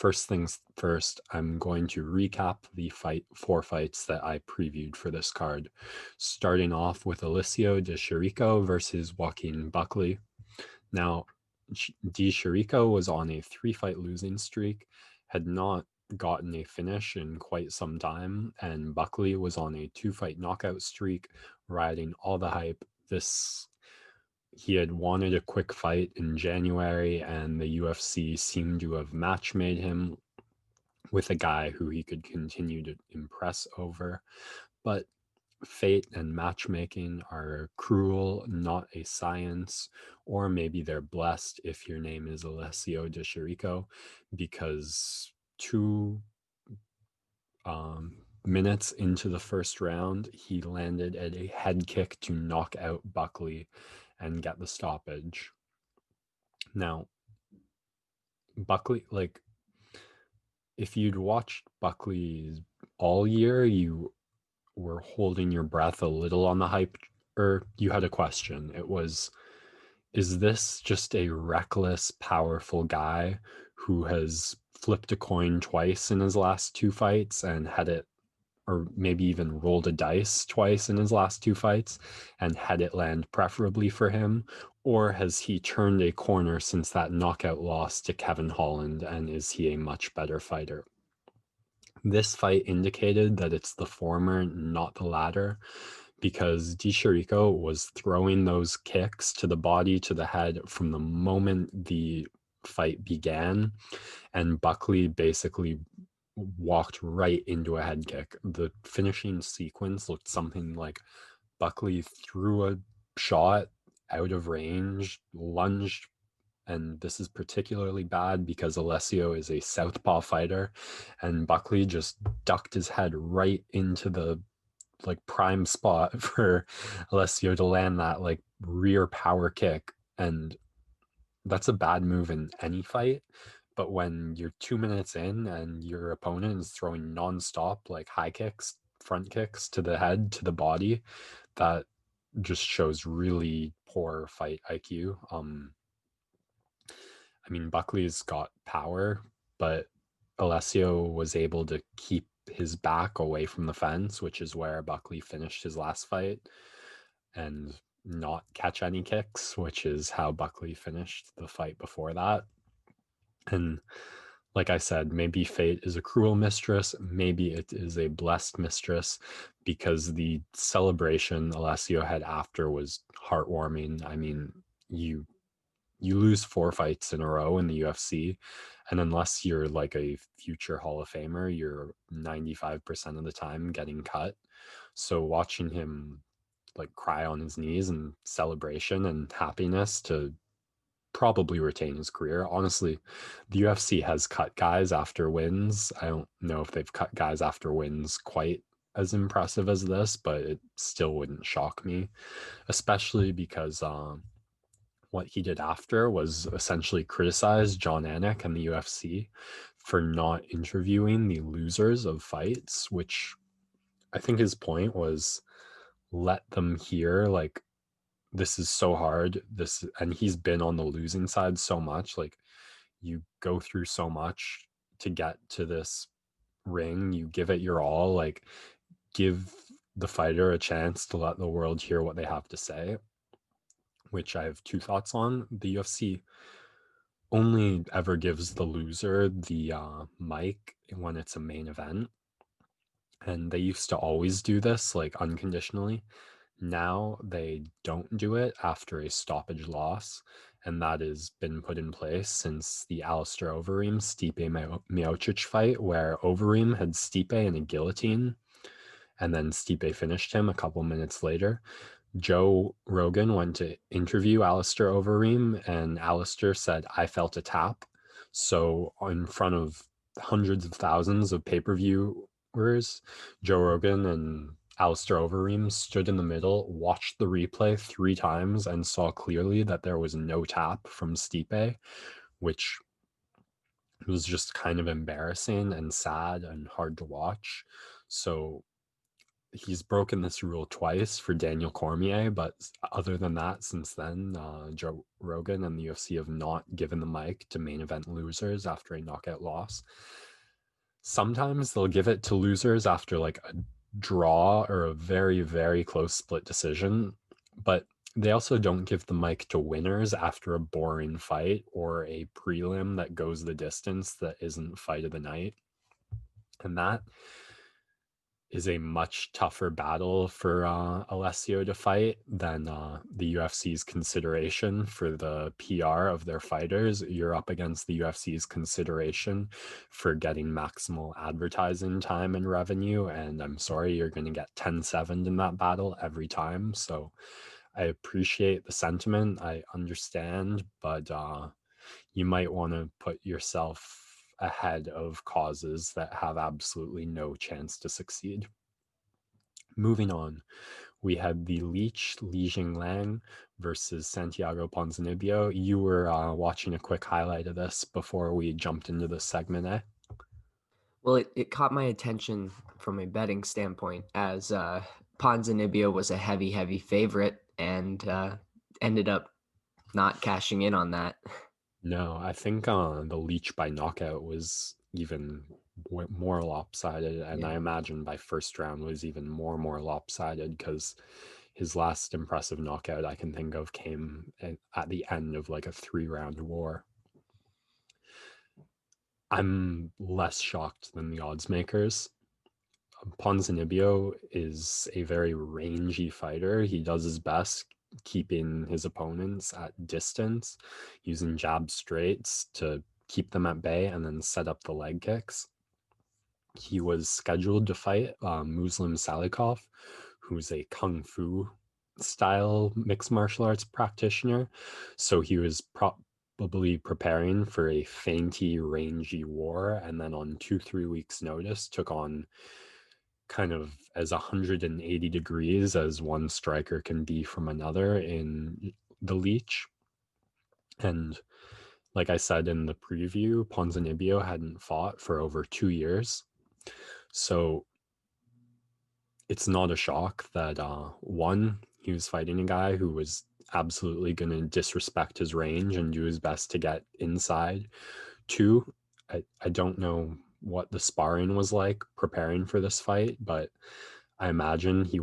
first things first, I'm going to recap the four fights that I previewed for this card, starting off with Alessio de Chirico versus Joaquin Buckley. Now, de Chirico was on a 3-fight losing streak, had not gotten a finish in quite some time, and Buckley was on a 2-fight knockout streak, riding all the hype. He had wanted a quick fight in January, and the UFC seemed to have match made him with a guy who he could continue to impress over. But fate and matchmaking are cruel, not a science, or maybe they're blessed if your name is Alessio de Chirico, because 2 minutes into the first round, he landed at a head kick to knock out Buckley and get the stoppage. Now, Buckley, if you'd watched Buckley all year, you were holding your breath a little on the hype, or you had a question. It was, is this just a reckless, powerful guy who has flipped a coin twice in his last 2 fights and had it, or maybe even rolled a dice twice in his last 2 fights and had it land preferably for him? Or has he turned a corner since that knockout loss to Kevin Holland, and is he a much better fighter? This fight indicated that it's the former, not the latter, because de Chirico was throwing those kicks to the body, to the head from the moment the fight began, and Buckley basically walked right into a head kick. The finishing sequence looked something like Buckley threw a shot out of range, lunged, and this is particularly bad because Alessio is a southpaw fighter, and Buckley just ducked his head right into the prime spot for Alessio to land that rear power kick. And that's a bad move in any fight. But when you're 2 minutes in and your opponent is throwing nonstop high kicks, front kicks to the head, to the body, that just shows really poor fight IQ. Buckley's got power, but Alessio was able to keep his back away from the fence, which is where Buckley finished his last fight, and not catch any kicks, which is how Buckley finished the fight before that. And like I said, maybe fate is a cruel mistress, maybe it is a blessed mistress, because the celebration Alessio had after was heartwarming. You lose 4 fights in a row in the UFC, and unless you're a future Hall of Famer, you're 95% of the time getting cut. So watching him cry on his knees in celebration and happiness to probably retain his career. Honestly, the UFC has cut guys after wins. I don't know if they've cut guys after wins quite as impressive as this, but it still wouldn't shock me, especially because what he did after was essentially criticize John Anik and the UFC for not interviewing the losers of fights, which I think his point was, let them hear this is so hard, and he's been on the losing side so much. You go through so much to get to this ring, you give it your all, give the fighter a chance to let the world hear what they have to say, which I have 2 thoughts on. The UFC only ever gives the loser the mic when it's a main event, and they used to always do this unconditionally. Now they don't do it after a stoppage loss, and that has been put in place since the Alistair Overeem Stipe Miocic fight, where Overeem had Stipe in a guillotine, and then Stipe finished him a couple minutes later. Joe Rogan went to interview Alistair Overeem, and Alistair said, "I felt a tap." So in front of hundreds of thousands of pay-per-viewers, Joe Rogan and Alistair Overeem stood in the middle, watched the replay 3 times, and saw clearly that there was no tap from Stipe, which was just kind of embarrassing and sad and hard to watch. So he's broken this rule twice for Daniel Cormier, but other than that, since then, Joe Rogan and the UFC have not given the mic to main event losers after a knockout loss. Sometimes they'll give it to losers after like a draw or a very, very close split decision, but they also don't give the mic to winners after a boring fight or a prelim that goes the distance that isn't fight of the night. And that is a much tougher battle for Alessio to fight than the UFC's consideration for the PR of their fighters. You're up against the UFC's consideration for getting maximal advertising time and revenue, and I'm sorry, you're going to get 10-7 in that battle every time. So I appreciate the sentiment. I understand, but you might want to put yourself ahead of causes that have absolutely no chance to succeed. Moving on, we had the Leech, Li Jingliang versus Santiago Ponzinibbio. You were watching a quick highlight of this before we jumped into the segment, eh? Well, it caught my attention from a betting standpoint as Ponzinibbio was a heavy favorite and ended up not cashing in on that. No, I think the Leech by knockout was even more lopsided, and I Yeah. imagine by first round was even more lopsided because his last impressive knockout I can think of came at the end of like a 3-round war. I'm less shocked than the odds makers. Ponzinibbio is a very rangy fighter. He does his best keeping his opponents at distance, using jab straights to keep them at bay and then set up the leg kicks. He was scheduled to fight Muslim Salikov, who's a kung fu style mixed martial arts practitioner. So he was probably preparing for a feinty, rangy war, and then on 2-3 weeks' notice took on kind of as 180 degrees as one striker can be from another in the Leech. And like I said in the preview, Ponzinibbio hadn't fought for over 2 years. So it's not a shock that one, he was fighting a guy who was absolutely going to disrespect his range and do his best to get inside. Two, I don't know what the sparring was like preparing for this fight, but I imagine he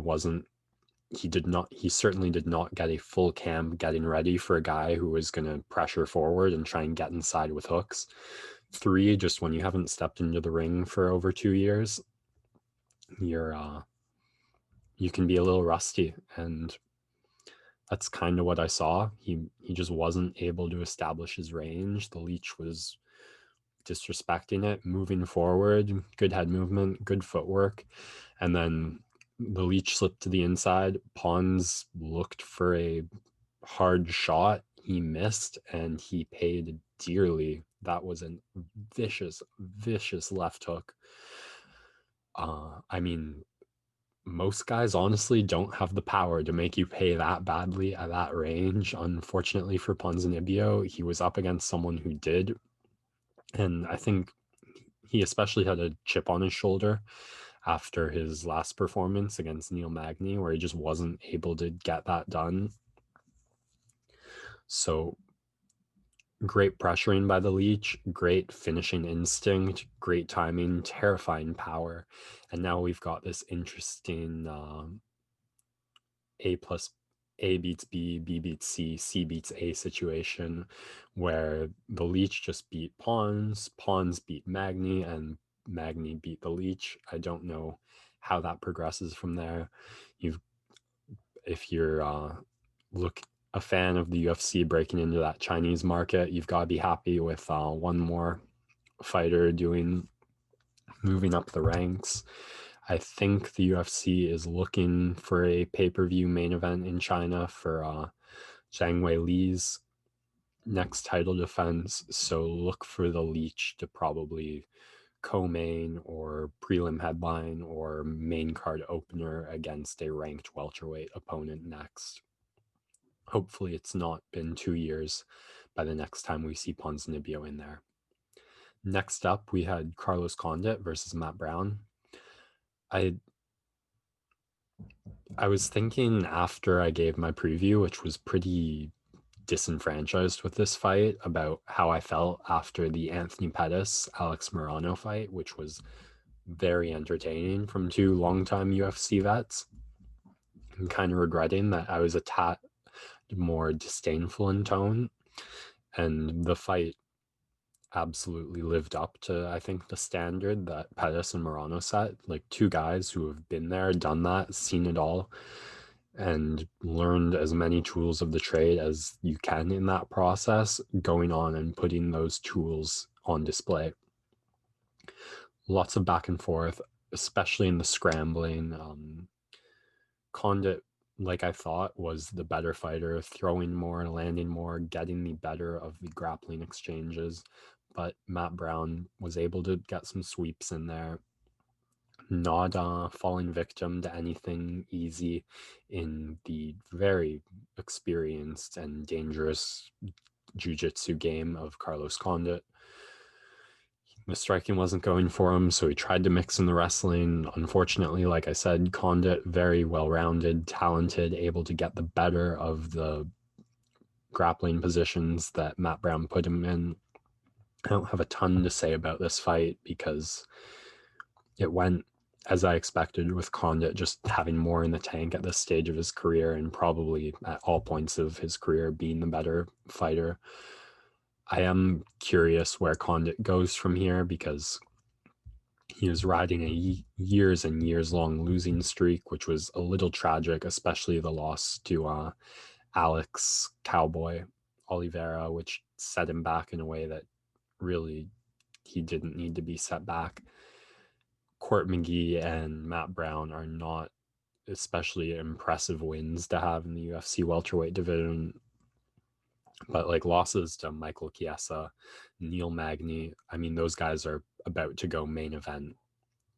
certainly did not get a full camp getting ready for a guy who was going to pressure forward and try and get inside with hooks. Three, just when you haven't stepped into the ring for over 2 years, you can be a little rusty, and that's kind of what I saw. He just wasn't able to establish his range. The Leech was disrespecting it, moving forward, good head movement, good footwork, and then the Leech slipped to the inside. Pons looked for a hard shot. He missed, and he paid dearly. That was a vicious left hook. I mean, most guys honestly don't have the power to make you pay that badly at that range. Unfortunately for Ponzinibbio, he was up against someone who did. And I think he especially had a chip on his shoulder after his last performance against Neil Magny, where he just wasn't able to get that done. So great pressuring by the Leech, great finishing instinct, great timing, terrifying power. And now we've got this interesting A beats B, B beats C, C beats A situation where the Leech just beat Pons, Pons beat Magny, and Magny beat the Leech. I don't know how that progresses from there. If you're a fan of the UFC breaking into that Chinese market, you've got to be happy with one more fighter moving up the ranks. I think the UFC is looking for a pay-per-view main event in China for Zhang Wei Li's next title defense. So look for the Leech to probably co-main or prelim headline or main card opener against a ranked welterweight opponent next. Hopefully it's not been 2 years by the next time we see Ponzinibbio in there. Next up, we had Carlos Condit versus Matt Brown. I I was thinking after I gave my preview, which was pretty disenfranchised with this fight, about how I felt after the Anthony Pettis Alex Morano fight, which was very entertaining from two longtime UFC vets. I'm kind of regretting that I was a tad more disdainful in tone, and the fight absolutely lived up to, I think, the standard that Pettis and Morano set. Like two guys who have been there, done that, seen it all, and learned as many tools of the trade as you can in that process, going on and putting those tools on display. Lots of back and forth, especially in the scrambling. Condit, like I thought, was the better fighter, throwing more, landing more, getting the better of the grappling exchanges. But Matt Brown was able to get some sweeps in there, not falling victim to anything easy in the very experienced and dangerous jiu-jitsu game of Carlos Condit. The striking wasn't going for him, so he tried to mix in the wrestling. Unfortunately, like I said, Condit, very well-rounded, talented, able to get the better of the grappling positions that Matt Brown put him in. I don't have a ton to say about this fight because it went as I expected, with Condit just having more in the tank at this stage of his career and probably at all points of his career being the better fighter. I am curious where Condit goes from here because he was riding a years and years long losing streak, which was a little tragic, especially the loss to Alex Cowboy Oliveira, which set him back in a way that really he didn't need to be set back. Court McGee and Matt Brown are not especially impressive wins to have in the UFC welterweight division. But like losses to Michael Chiesa, Neil Magny, I mean, those guys are about to go main event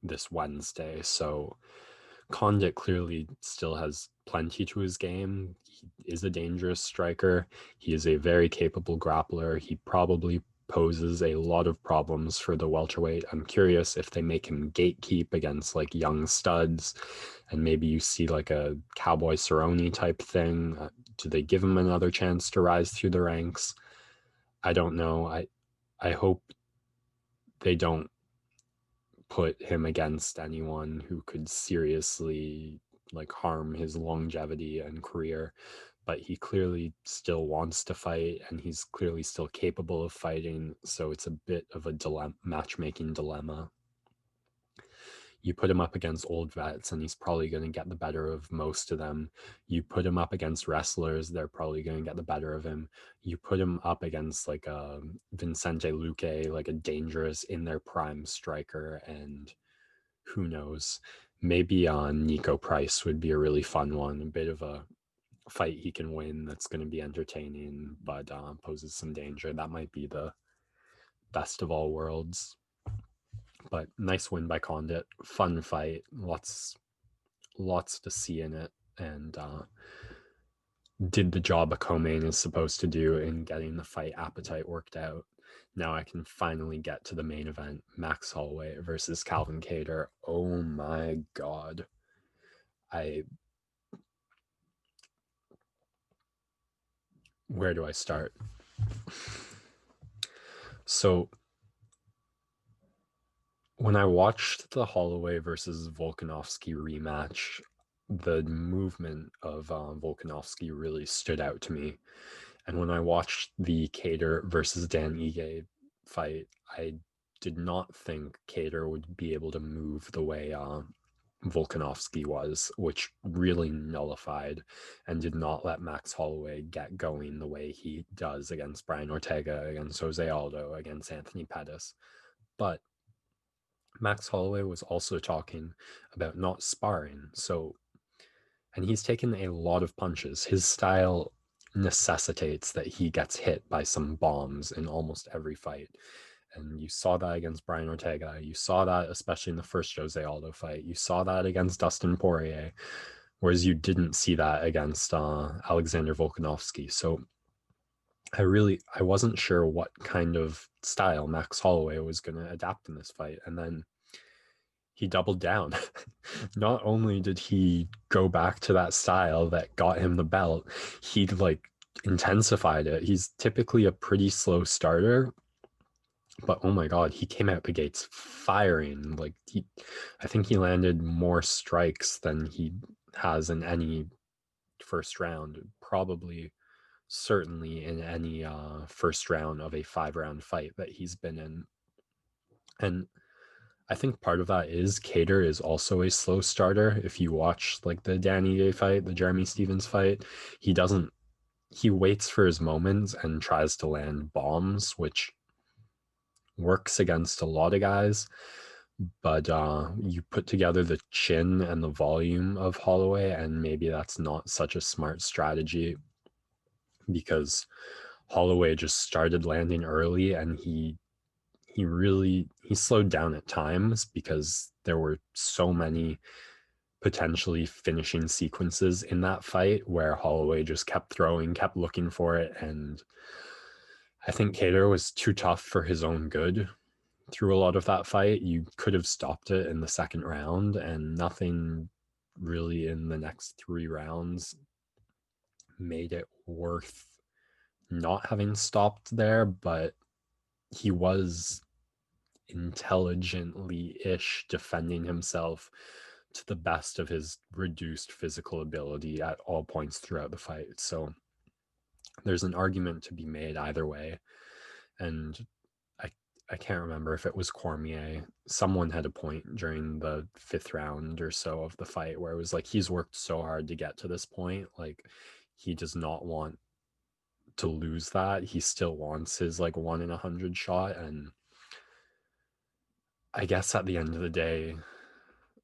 this Wednesday. So Condit clearly still has plenty to his game. He is a dangerous striker. He is a very capable grappler. He probably poses a lot of problems for the welterweight. I'm curious if they make him gatekeep against like young studs, and maybe you see like a Cowboy Cerrone type thing. Do they give him another chance to rise through the ranks? I don't know. I hope they don't put him against anyone who could seriously like harm his longevity and career, but he clearly still wants to fight and he's clearly still capable of fighting, so it's a bit of a matchmaking dilemma. You put him up against old vets and he's probably going to get the better of most of them. You put him up against wrestlers, they're probably going to get the better of him. You put him up against like a Vicente Luque, like a dangerous in their prime striker, and who knows, maybe Nico Price would be a really fun one, a bit of a fight he can win that's going to be entertaining but poses some danger. That might be the best of all worlds. But nice win by Condit, fun fight, lots to see in it, and did the job a co-main is supposed to do in getting the fight appetite worked out. Now I can finally get to the main event, Max Holloway versus Calvin Kattar. Oh my god. Where do I start? So when I watched the Holloway versus Volkanovski rematch, the movement of Volkanovski really stood out to me. And when I watched the Kattar versus Dan Ige fight, I did not think Kattar would be able to move the way Volkanovski was, which really nullified and did not let Max Holloway get going the way he does against Brian Ortega, against Jose Aldo, against Anthony Pettis. But Max Holloway was also talking about not sparring. So, and he's taken a lot of punches. His style necessitates that he gets hit by some bombs in almost every fight. And you saw that against Brian Ortega. You saw that especially in the first Jose Aldo fight. You saw that against Dustin Poirier, whereas you didn't see that against Alexander Volkanovski. So I wasn't sure what kind of style Max Holloway was going to adapt in this fight. And then he doubled down. Not only did he go back to that style that got him the belt, he like intensified it. He's typically a pretty slow starter, but oh my god, he came out the gates firing. Like I think he landed more strikes than he has in any first round, probably certainly in any first round of a 5-round fight that he's been in. And I think part of that is Kattar is also a slow starter. If you watch like the Danny Day fight, the Jeremy Stevens fight, he waits for his moments and tries to land bombs, which works against a lot of guys. But you put together the chin and the volume of Holloway, and maybe that's not such a smart strategy, because Holloway just started landing early, and he slowed down at times because there were so many potentially finishing sequences in that fight where Holloway just kept throwing, kept looking for it. And I think Kattar was too tough for his own good through a lot of that fight. You could have stopped it in the second round, and nothing really in the next 3 rounds made it worth not having stopped there. But he was intelligently-ish defending himself to the best of his reduced physical ability at all points throughout the fight. So there's an argument to be made either way. And I can't remember if it was Cormier. Someone had a point during the 5th round or so of the fight where it was like, he's worked so hard to get to this point. Like, he does not want to lose that. He still wants his like 1 in 100 shot. And I guess at the end of the day,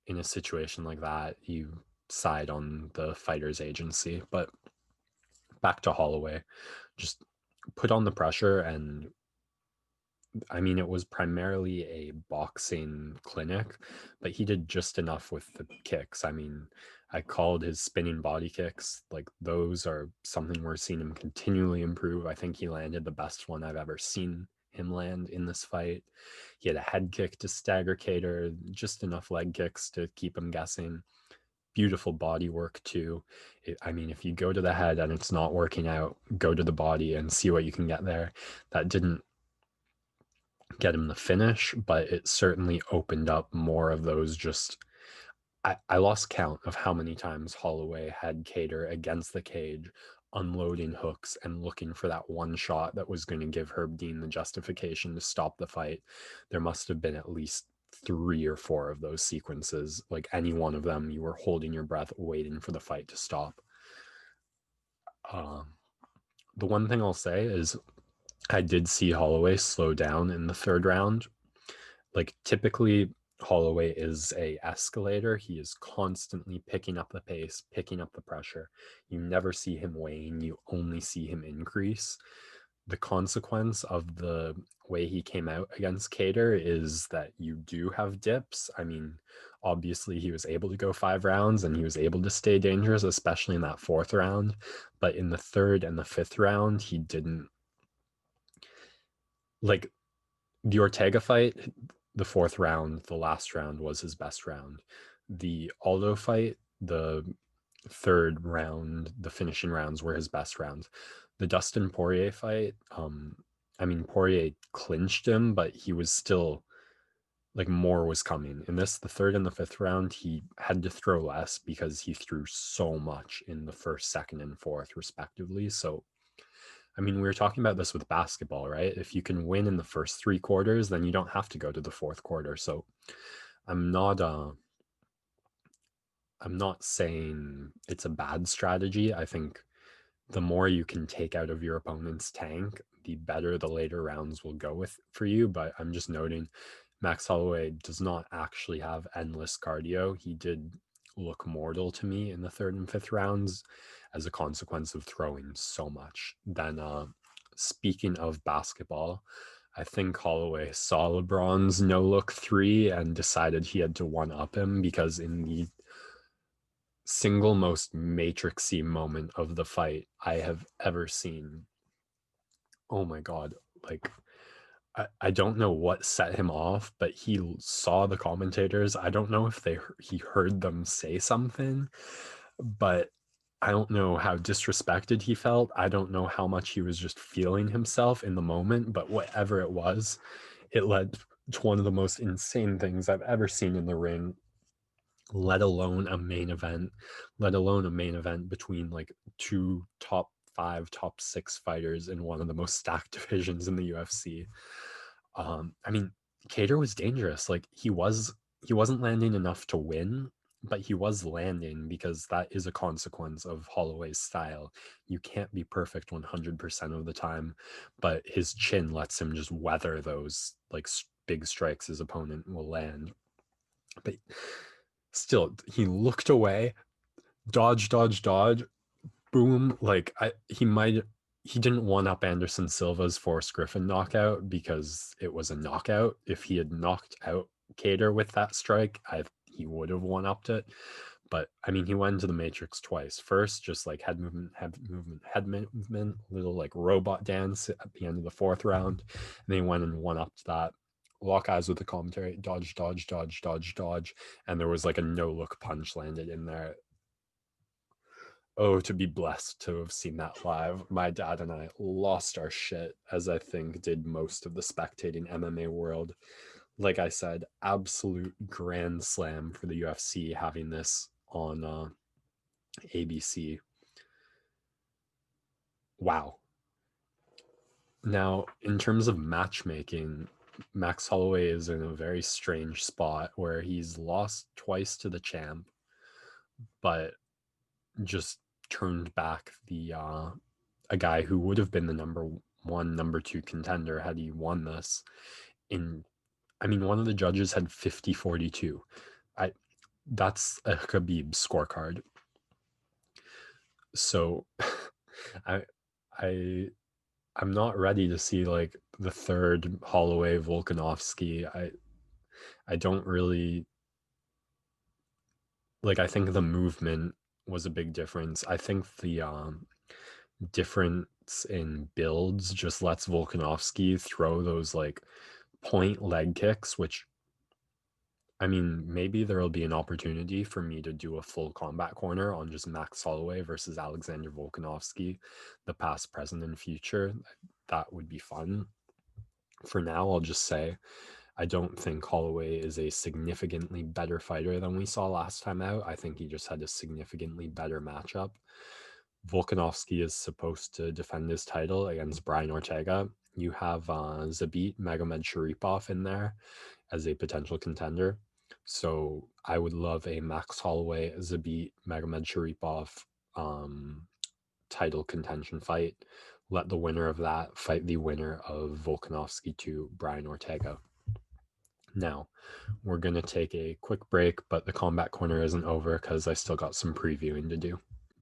in a situation like that, you side on the fighter's agency. But back to Holloway, just put on the pressure. And I mean, it was primarily a boxing clinic, but he did just enough with the kicks. I mean, I called his spinning body kicks, like, those are something we're seeing him continually improve. I think he landed the best one I've ever seen him land in this fight. He had a head kick to stagger Kattar, just enough leg kicks to keep him guessing. Beautiful body work too. I mean, if you go to the head and it's not working out, go to the body and see what you can get there. That didn't get him the finish, but it certainly opened up more of those. Just I lost count of how many times Holloway had Kattar against the cage, unloading hooks and looking for that one shot that was going to give Herb Dean the justification to stop the fight. There must have been at least 3 or 4 of those sequences. Like, any one of them, you were holding your breath, waiting for the fight to stop. The one thing I'll say is I did see Holloway slow down in the 3rd round. Like, typically Holloway is a escalator. He is constantly picking up the pace, picking up the pressure. You never see him wane, you only see him increase. The consequence of the way he came out against Kattar is that you do have dips. I mean, obviously he was able to go 5 rounds and he was able to stay dangerous, especially in that 4th round. But in the 3rd and the 5th round, he didn't. Like, the Ortega fight, the 4th round, the last round was his best round. The Aldo fight, the 3rd round, the finishing rounds were his best rounds. The Dustin Poirier fight, I mean, Poirier clinched him, but he was still, like, more was coming. In this, the 3rd and the 5th round, he had to throw less because he threw so much in the 1st, 2nd, and 4th, respectively. So, I mean, we were talking about this with basketball, right? If you can win in the first 3 quarters, then you don't have to go to the 4th quarter. So I'm not saying it's a bad strategy. I think the more you can take out of your opponent's tank, the better the later rounds will go with for you. But I'm just noting Max Holloway does not actually have endless cardio. He did look mortal to me in the 3rd and 5th rounds as a consequence of throwing so much. Then, speaking of basketball, I think Holloway saw LeBron's no-look 3 and decided he had to one-up him, because in the single most matrixy moment of the fight I have ever seen, oh my god, like, I don't know what set him off, but he saw the commentators. I don't know if he heard them say something, but I don't know how disrespected he felt. I don't know how much he was just feeling himself in the moment, but whatever it was, it led to one of the most insane things I've ever seen in the ring, let alone a main event, between like two top 5, top 6 fighters in one of the most stacked divisions in the UFC. I mean, Kattar was dangerous. Like he wasn't landing enough to win, but he was landing because that is a consequence of Holloway's style. You can't be perfect 100% of the time, but his chin lets him just weather those like big strikes his opponent will land. But still, he looked away, dodge, dodge, dodge, boom. Like he didn't one up Anderson Silva's Forrest Griffin knockout because it was a knockout. If he had knocked out Kattar with that strike, he would have one upped it. But I mean, he went into the matrix twice. First, just like head movement, little like robot dance at the end of the 4th round, and then he went and one upped that. Lock eyes with the commentary, dodge, dodge, dodge, dodge, dodge, and there was like a no look punch landed in there. Oh, to be blessed to have seen that live. My dad and I lost our shit, as I think did most of the spectating MMA world. Like I said, absolute grand slam for the UFC having this on ABC. Wow. Now, in terms of matchmaking, Max Holloway is in a very strange spot where he's lost twice to the champ, but just turned back a guy who would have been the number 1, number 2 contender had he won this. One of the judges had 50-42. That's a Khabib scorecard. So I'm not ready to see like the third Holloway Volkanovski. I don't really like. I think the movement was a big difference. I think the difference in builds just lets Volkanovski throw those like point leg kicks, which I mean, maybe there'll be an opportunity for me to do a full combat corner on just Max Holloway versus Alexander Volkanovski, the past, present, and future. That would be fun. For now, I'll just say I don't think Holloway is a significantly better fighter than we saw last time out. I think he just had a significantly better matchup. Volkanovski is supposed to defend his title against Brian Ortega. You have Zabit Magomedsharipov in there as a potential contender. So I would love a Max Holloway, Zabit Magomedsharipov title contention fight. Let the winner of that fight the winner of Volkanovski to Brian Ortega. Now, we're going to take a quick break, but the combat corner isn't over because I still got some previewing to do.